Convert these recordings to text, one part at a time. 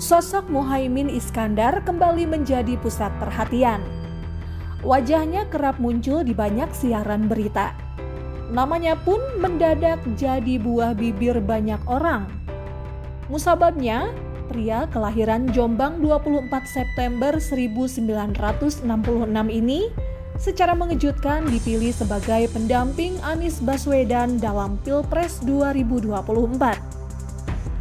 Sosok Muhaimin Iskandar kembali menjadi pusat perhatian. Wajahnya kerap muncul di banyak siaran berita. Namanya pun mendadak jadi buah bibir banyak orang. Musababnya, pria kelahiran Jombang 24 September 1966 ini secara mengejutkan dipilih sebagai pendamping Anies Baswedan dalam Pilpres 2024.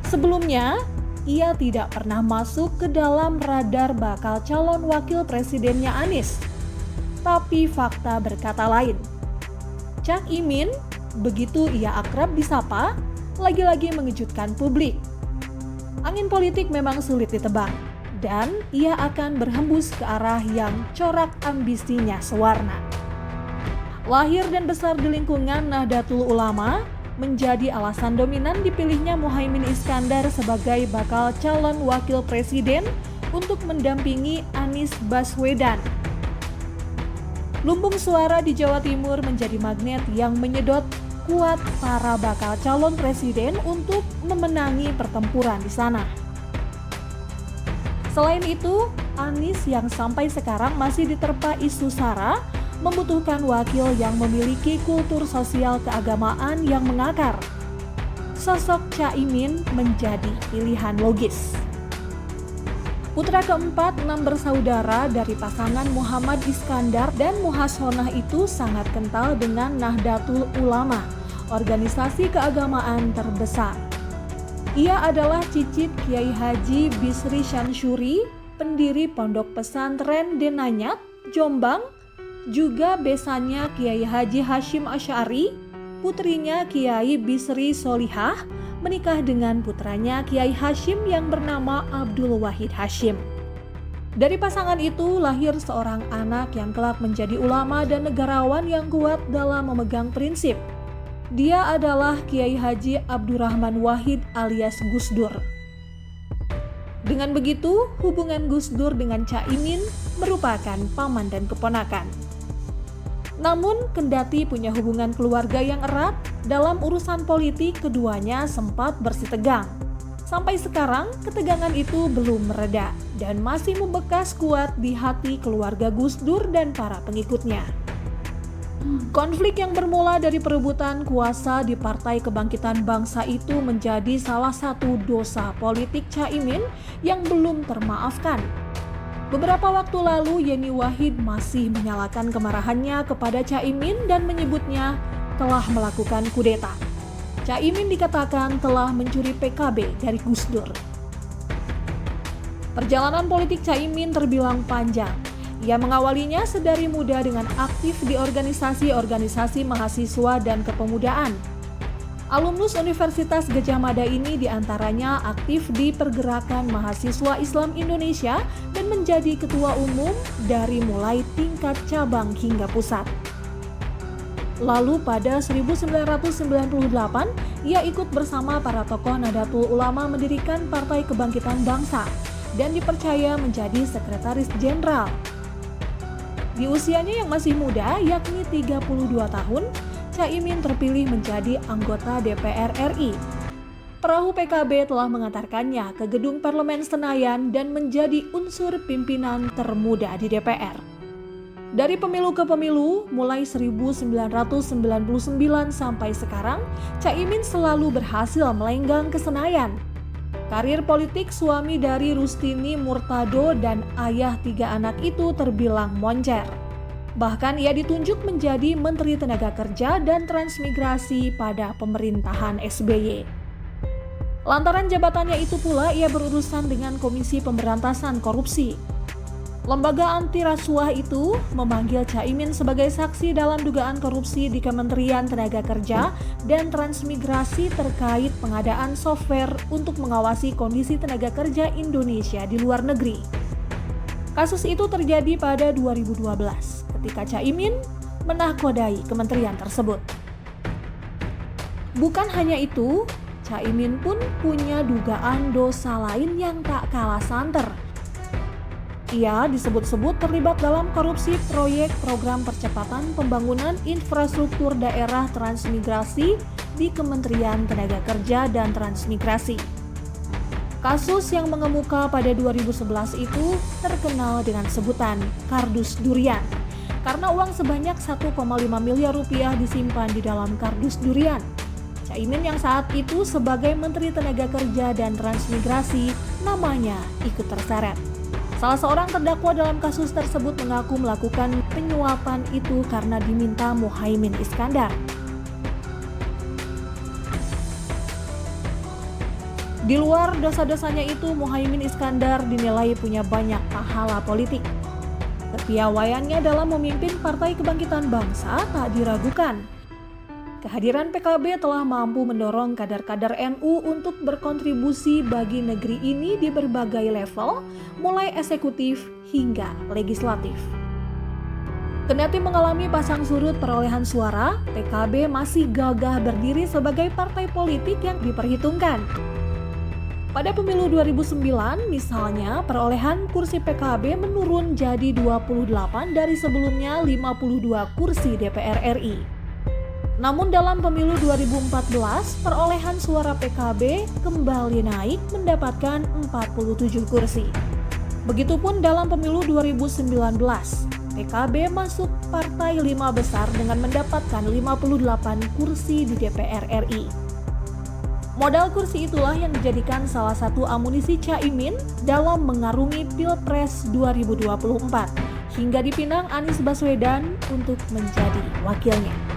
Sebelumnya, ia tidak pernah masuk ke dalam radar bakal calon wakil presidennya Anies. Tapi fakta berkata lain. Cak Imin, begitu ia akrab disapa, lagi-lagi mengejutkan publik. Angin politik memang sulit ditebak, dan ia akan berhembus ke arah yang corak ambisinya sewarna. Lahir dan besar di lingkungan Nahdlatul Ulama, menjadi alasan dominan dipilihnya Muhaimin Iskandar sebagai bakal calon wakil presiden untuk mendampingi Anies Baswedan. Lumbung suara di Jawa Timur menjadi magnet yang menyedot kuat para bakal calon presiden untuk memenangi pertempuran di sana. Selain itu, Anies yang sampai sekarang masih diterpa isu SARA membutuhkan wakil yang memiliki kultur sosial keagamaan yang mengakar. Sosok Caimin menjadi pilihan logis. Putra keempat 6 bersaudara dari pasangan Muhammad Iskandar dan Muhashonah itu sangat kental dengan Nahdlatul Ulama, organisasi keagamaan terbesar. Ia adalah cicit Kiai Haji Bisri Syansyuri, pendiri Pondok Pesantren Denanyat, Jombang, juga besannya Kiai Haji Hashim Asy'ari, putrinya Kiai Bisri Solihah, menikah dengan putranya Kiai Hashim yang bernama Abdul Wahid Hashim. Dari pasangan itu lahir seorang anak yang kelak menjadi ulama dan negarawan yang kuat dalam memegang prinsip. Dia adalah Kiai Haji Abdurrahman Wahid alias Gus Dur. Dengan begitu, hubungan Gus Dur dengan Caimin merupakan paman dan keponakan. Namun, kendati punya hubungan keluarga yang erat, dalam urusan politik keduanya sempat bersitegang. Sampai sekarang, ketegangan itu belum mereda dan masih membekas kuat di hati keluarga Gus Dur dan para pengikutnya. Konflik yang bermula dari perebutan kuasa di Partai Kebangkitan Bangsa itu menjadi salah satu dosa politik Caimin yang belum termaafkan. Beberapa waktu lalu Yeni Wahid masih menyalakan kemarahannya kepada Caimin dan menyebutnya telah melakukan kudeta. Caimin dikatakan telah mencuri PKB dari Gus Dur. Perjalanan politik Caimin terbilang panjang. Ia mengawalinya sedari muda dengan aktif di organisasi-organisasi mahasiswa dan kepemudaan. Alumnus Universitas Gadjah Mada ini diantaranya aktif di Pergerakan Mahasiswa Islam Indonesia dan menjadi ketua umum dari mulai tingkat cabang hingga pusat. Lalu pada 1998, ia ikut bersama para tokoh Nahdlatul Ulama mendirikan Partai Kebangkitan Bangsa dan dipercaya menjadi sekretaris jenderal. Di usianya yang masih muda, yakni 32 tahun, Caimin terpilih menjadi anggota DPR RI. Perahu PKB telah mengantarkannya ke gedung Parlemen Senayan dan menjadi unsur pimpinan termuda di DPR. Dari pemilu ke pemilu, mulai 1999 sampai sekarang, Caimin selalu berhasil melenggang ke Senayan. Karir politik suami dari Rustini Murtado dan ayah 3 anak itu terbilang moncer. Bahkan ia ditunjuk menjadi Menteri Tenaga Kerja dan Transmigrasi pada pemerintahan SBY. Lantaran jabatannya itu pula ia berurusan dengan Komisi Pemberantasan Korupsi. Lembaga anti rasuah itu memanggil Caimin sebagai saksi dalam dugaan korupsi di Kementerian Tenaga Kerja dan Transmigrasi terkait pengadaan software untuk mengawasi kondisi tenaga kerja Indonesia di luar negeri. Kasus itu terjadi pada 2012 ketika Caimin menahkodai kementerian tersebut. Bukan hanya itu, Caimin pun punya dugaan dosa lain yang tak kalah santer. Ia disebut-sebut terlibat dalam korupsi proyek program percepatan pembangunan infrastruktur daerah transmigrasi di Kementerian Tenaga Kerja dan Transmigrasi. Kasus yang mengemuka pada 2011 itu terkenal dengan sebutan kardus durian, karena uang sebanyak 1,5 miliar rupiah disimpan di dalam kardus durian. Caimin yang saat itu sebagai Menteri Tenaga Kerja dan Transmigrasi namanya ikut terseret. Salah seorang terdakwa dalam kasus tersebut mengaku melakukan penyuapan itu karena diminta Muhaimin Iskandar. Di luar dosa-dosanya itu, Muhaimin Iskandar dinilai punya banyak pahala politik. Kepiawaiannya dalam memimpin Partai Kebangkitan Bangsa tak diragukan. Kehadiran PKB telah mampu mendorong kader-kader NU untuk berkontribusi bagi negeri ini di berbagai level, mulai eksekutif hingga legislatif. Kendati mengalami pasang surut perolehan suara, PKB masih gagah berdiri sebagai partai politik yang diperhitungkan. Pada pemilu 2009, misalnya, perolehan kursi PKB menurun jadi 28 dari sebelumnya 52 kursi DPR RI. Namun dalam pemilu 2014, perolehan suara PKB kembali naik mendapatkan 47 kursi. Begitupun dalam pemilu 2019, PKB masuk partai 5 besar dengan mendapatkan 58 kursi di DPR RI. Modal kursi itulah yang dijadikan salah satu amunisi Caimin dalam mengarungi Pilpres 2024 hingga dipinang Anies Baswedan untuk menjadi wakilnya.